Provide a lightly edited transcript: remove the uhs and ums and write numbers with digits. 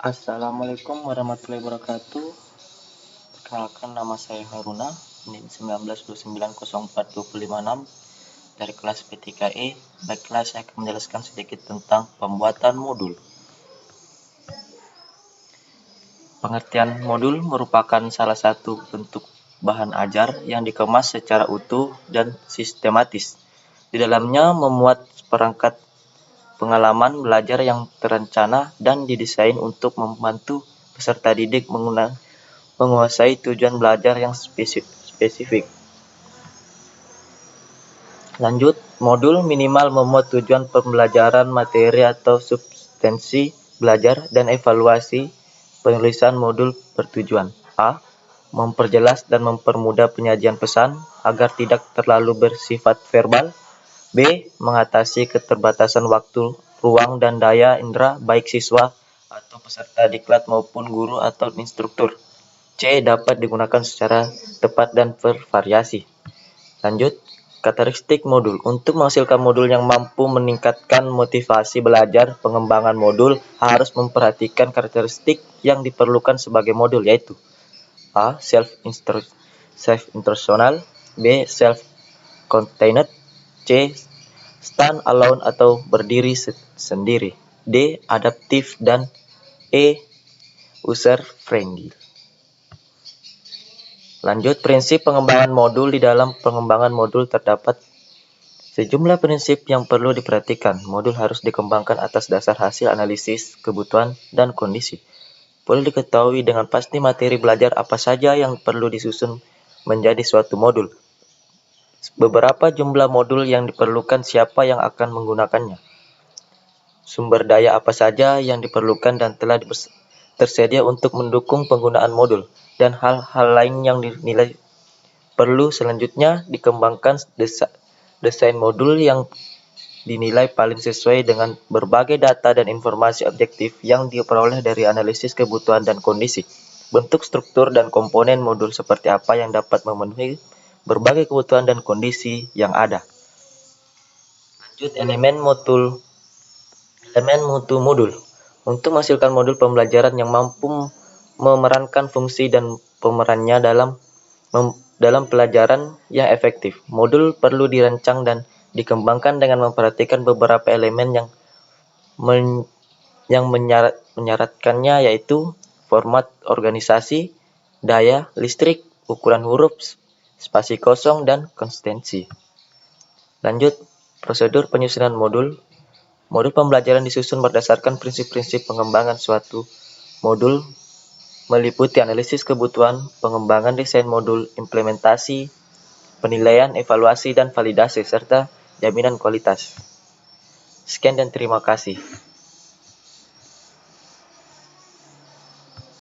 Assalamualaikum warahmatullahi wabarakatuh. Perkenalkan, nama saya Haruna, NIM 1929042556 dari kelas P3E. Baiklah, saya akan menjelaskan sedikit tentang pembuatan modul. Pengertian modul merupakan salah satu bentuk bahan ajar yang dikemas secara utuh dan sistematis. Di dalamnya memuat perangkat pengalaman belajar yang terencana dan didesain untuk membantu peserta didik menguasai tujuan belajar yang spesifik. Lanjut, modul minimal memuat tujuan pembelajaran, materi atau substansi belajar, dan evaluasi. Penulisan modul bertujuan: A. Memperjelas dan mempermudah penyajian pesan agar tidak terlalu bersifat verbal. B. Mengatasi keterbatasan waktu, ruang, dan daya indera baik siswa atau peserta diklat maupun guru atau instruktur. C. Dapat digunakan secara tepat dan bervariasi. Lanjut, karakteristik modul. Untuk menghasilkan modul yang mampu meningkatkan motivasi belajar, pengembangan modul harus memperhatikan karakteristik yang diperlukan sebagai modul, yaitu A. Self-instructional. B. Self-contained. C. Stand alone atau berdiri sendiri. D. Adaptif. Dan E. User friendly. Lanjut, prinsip pengembangan modul. Di dalam pengembangan modul terdapat sejumlah prinsip yang perlu diperhatikan. Modul harus dikembangkan atas dasar hasil analisis kebutuhan dan kondisi. Perlu diketahui dengan pasti materi belajar apa saja yang perlu disusun menjadi suatu modul. Beberapa jumlah modul yang diperlukan, siapa yang akan menggunakannya, sumber daya apa saja yang diperlukan dan telah tersedia untuk mendukung penggunaan modul, dan hal-hal lain yang dinilai perlu. Selanjutnya, dikembangkan desain modul yang dinilai paling sesuai dengan berbagai data dan informasi objektif yang diperoleh dari analisis kebutuhan dan kondisi. Bentuk, struktur, dan komponen modul seperti apa yang dapat memenuhi berbagai kebutuhan dan kondisi yang ada. Lanjut, elemen mutu modul. Untuk menghasilkan modul pembelajaran yang mampu memerankan fungsi dan pemerannya dalam pelajaran yang efektif, modul perlu dirancang dan dikembangkan dengan memperhatikan beberapa elemen yang menyaratkannya, yaitu format organisasi, daya listrik, ukuran huruf, spasi kosong, dan konsistensi. Lanjut, prosedur penyusunan modul. Modul pembelajaran disusun berdasarkan prinsip-prinsip pengembangan suatu modul, meliputi analisis kebutuhan, pengembangan desain modul, implementasi, penilaian, evaluasi, dan validasi, serta jaminan kualitas. Sekian dan terima kasih.